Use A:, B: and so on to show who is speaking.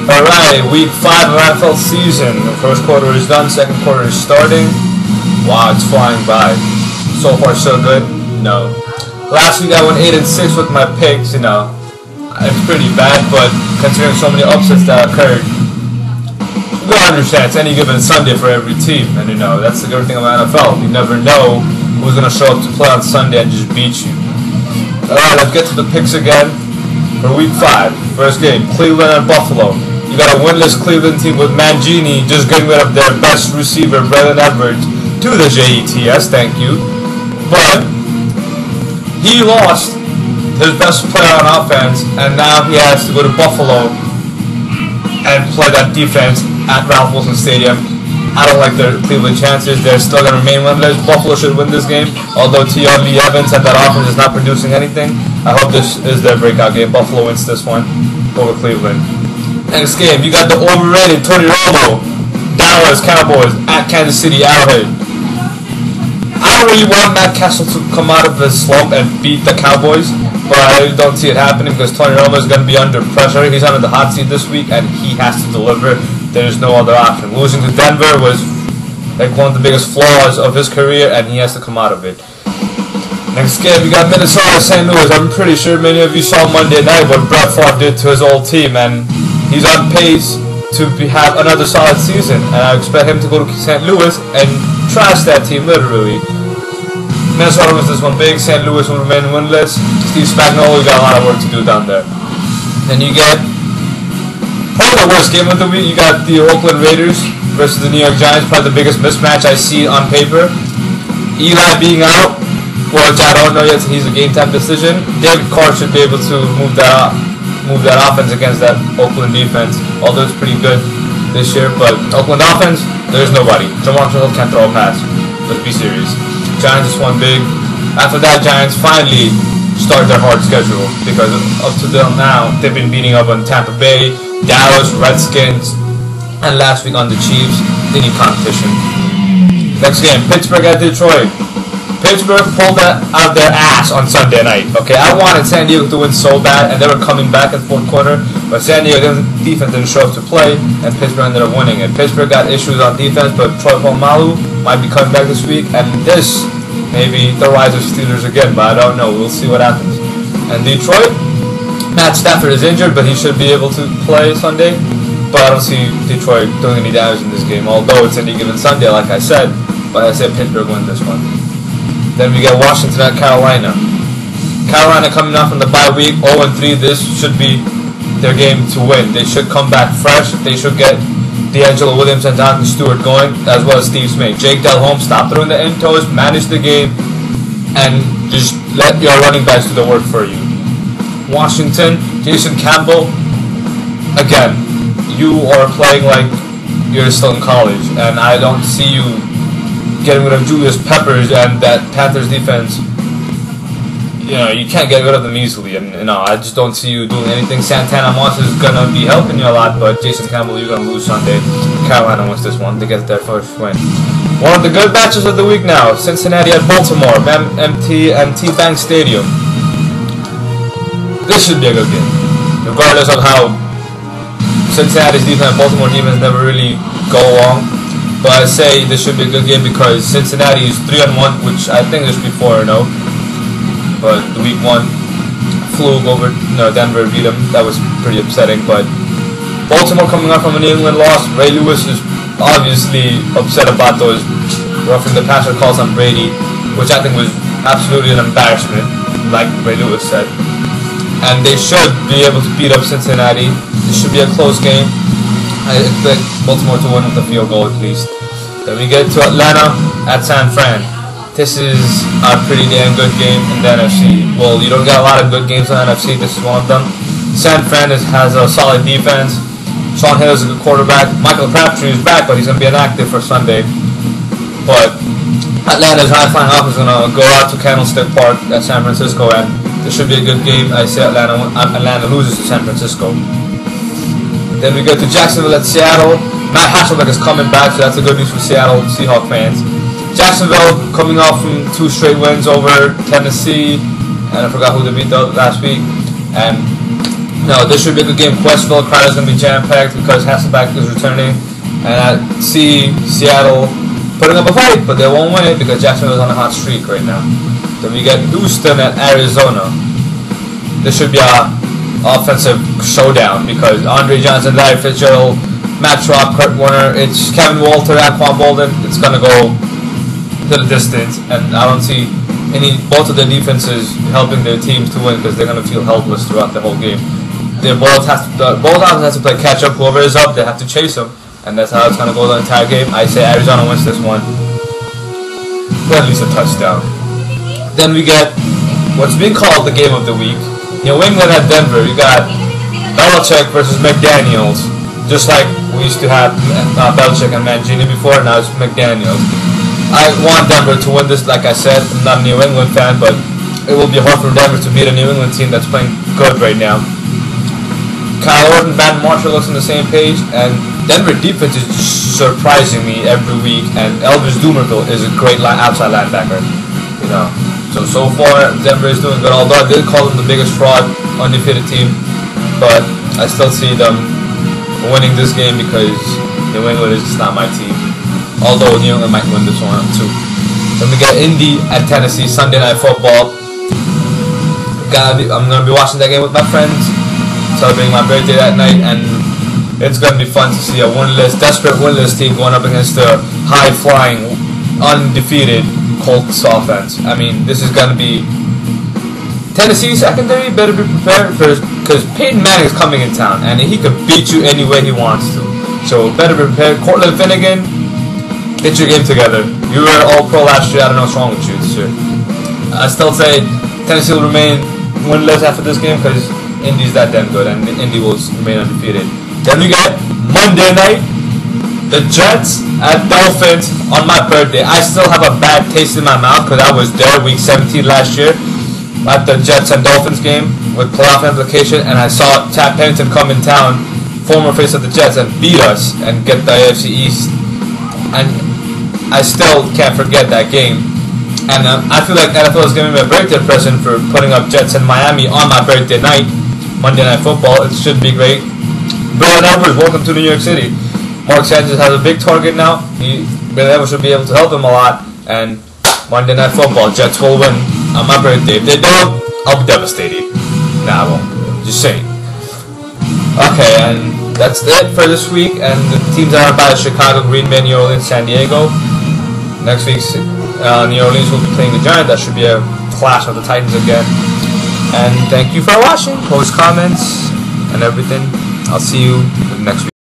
A: Alright, week 5 of NFL season. The first quarter is done, second quarter is starting. Wow, it's flying by. So far so good? No. Last week I went 8-6 with my picks, you know. It's pretty bad, but considering so many upsets that occurred, you gotta understand, it's any given Sunday for every team. And you know, that's the good thing about NFL. You never know who's gonna show up to play on Sunday and just beat you. Alright, let's get to the picks again. For week 5, first game, Cleveland and Buffalo. You got a winless Cleveland team with Mangini just getting rid of their best receiver, Braylon Edwards, to the JETS, thank you. But he lost his best player on offense, and now he has to go to Buffalo and play that defense at Ralph Wilson Stadium. I don't like their Cleveland chances. They're still going to remain winless. Buffalo should win this game, although T.R. Lee Evans and that offense is not producing anything. I hope this is their breakout game. Buffalo wins this one over Cleveland. Next game, you got the overrated Tony Romo, Dallas Cowboys at Kansas City Arrowhead. I don't really want Matt Castle to come out of his slump and beat the Cowboys, but I don't see it happening because Tony Romo is going to be under pressure. He's under the hot seat this week, and he has to deliver. There's no other option. Losing to Denver was like one of the biggest flaws of his career, and he has to come out of it. Next game, we got Minnesota St. Louis. I'm pretty sure many of you saw Monday night what Brett Favre did to his old team, and he's on pace to have another solid season, and I expect him to go to St. Louis and trash that team, literally. Minnesota wins this one big. St. Louis will remain winless. Steve Spagnuolo got a lot of work to do down there. Then you get probably the worst game of the week. You got the Oakland Raiders versus the New York Giants, probably the biggest mismatch I see on paper. Eli being out, which I don't know yet, so he's a game time decision. David Carr should be able to move that offense against that Oakland defense, although it's pretty good this year. But Oakland offense, there's nobody. Jamal Charles can't throw a pass. Let's be serious. Giants just won big. After that, Giants finally start their hard schedule because up to now they've been beating up on Tampa Bay, Dallas, Redskins, and last week on the Chiefs. They need competition. Next game, Pittsburgh at Detroit. Pittsburgh pulled that out of their ass on Sunday night. Okay, I wanted San Diego to win so bad, and they were coming back in the fourth quarter, but San Diego defense didn't show up to play, and Pittsburgh ended up winning it. Pittsburgh got issues on defense, but Troy Polamalu might be coming back this week, and this maybe the rise of Steelers again, but I don't know. We'll see what happens. And Detroit, Matt Stafford is injured, but he should be able to play Sunday. But I don't see Detroit doing any damage in this game, although it's any given Sunday, like I said. But I said Pittsburgh win this one. Then we get Washington at Carolina. Carolina coming off from the bye week, 0-3. This should be their game to win. They should come back fresh. They should get D'Angelo Williams and Jonathan Stewart going, as well as Steve Smith. Jake Delhomme, stop throwing the end toes, manage the game, and just let your running backs do the work for you. Washington, Jason Campbell, again, you are playing like you're still in college, and I don't see you getting rid of Julius Peppers and that Panthers defense. You know, you can't get rid of them easily, and you know, I just don't see you doing anything. Santana Moss is gonna be helping you a lot, but Jason Campbell, you're gonna lose Sunday. Carolina wins this one to get their first win. One of the good matches of the week now, Cincinnati at Baltimore, T-Bank Stadium. This should be a good game, regardless of how Cincinnati's defense and Baltimore defense never really go along. But I say this should be a good game because Cincinnati is 3-1, which I think this should be 4-0. But the week 1 fluke over Denver, beat them. That was pretty upsetting. But Baltimore coming up from a New England loss. Ray Lewis is obviously upset about those roughing the passer calls on Brady, which I think was absolutely an embarrassment, like Ray Lewis said. And they should be able to beat up Cincinnati. This should be a close game. I expect Baltimore to win with a field goal at least. Then we get to Atlanta at San Fran. This is a pretty damn good game in the NFC. Well, you don't get a lot of good games in the NFC. This is one of them. San Fran has a solid defense. Sean Hill is a good quarterback. Michael Crabtree is back, but he's going to be inactive for Sunday. But Atlanta's high-flying offense is going to go out to Candlestick Park at San Francisco, and this should be a good game. I say Atlanta loses to San Francisco. Then we go to Jacksonville at Seattle. Matt Hasselbeck is coming back, so that's a good news for Seattle Seahawks fans. Jacksonville coming off from 2 straight wins over Tennessee, and I forgot who they beat last week. And No, this should be a good game. Questville crowd is going to be jam-packed because Hasselbeck is returning. And I see Seattle putting up a fight, but they won't win it because Jacksonville is on a hot streak right now. Then we get Houston at Arizona. This should be a offensive showdown because Andre Johnson, Larry Fitzgerald, Matt Schwab, Kurt Warner, it's Kevin Walter, Anquan Bolden. It's going to go to the distance, and I don't see both of their defenses helping their teams to win because they're going to feel helpless throughout the whole game. Both offenses have to play catch up. Whoever is up, they have to chase them, and that's how it's going to go the entire game. I say Arizona wins this one with at least a touchdown. Then we get what's being called the game of the week. New England at Denver. You got Belichick versus McDaniels. Just like we used to have Belichick and Mangini before, now it's McDaniels. I want Denver to win this, like I said. I'm not a New England fan, but it will be hard for Denver to beat a New England team that's playing good right now. Kyle Orton, Brandon Marshall looks on the same page, and Denver defense is surprising me every week, and Elvis Dumervil is a great outside linebacker. You know, so far Denver is doing good, although I did call them the biggest fraud undefeated team, but I still see them winning this game because New England is just not my team. Although New England might win this one too. Then we get Indy at Tennessee, Sunday Night Football. I'm gonna be watching that game with my friends, celebrating my birthday that night, and it's gonna be fun to see a desperate winless team going up against the high-flying, undefeated Colts offense. I mean, this is gonna be Tennessee secondary. Better be prepared because Peyton Manning is coming in town, and he could beat you any way he wants to. So better be prepared. Cortland Finnegan, get your game together. You were All-Pro last year. I don't know what's wrong with you this year. I still say Tennessee will remain winless after this game because Indy's that damn good, and Indy will remain undefeated. Then we get Monday night, the Jets at Dolphins on my birthday. I still have a bad taste in my mouth because I was there week 17 last year at the Jets and Dolphins game with playoff implication, and I saw Chad Pennington come in town, former face of the Jets, and beat us and get the AFC East. And I still can't forget that game. And I feel like NFL is giving me a birthday present for putting up Jets in Miami on my birthday night, Monday Night Football. It should be great. Brandon Edwards, welcome to New York City. Mark Sanchez has a big target now. Brandon Edwards should be able to help him a lot. And Monday Night Football, Jets will win on my birthday. If they don't, I'll be devastated. Nah, I won't. Just saying. Okay, and that's it for this week. And the teams that are by Chicago, Green Bay, New Orleans, San Diego. Next week's New Orleans will be playing the Giants. That should be a clash of the Titans again. And thank you for watching. Post comments and everything. I'll see you next week.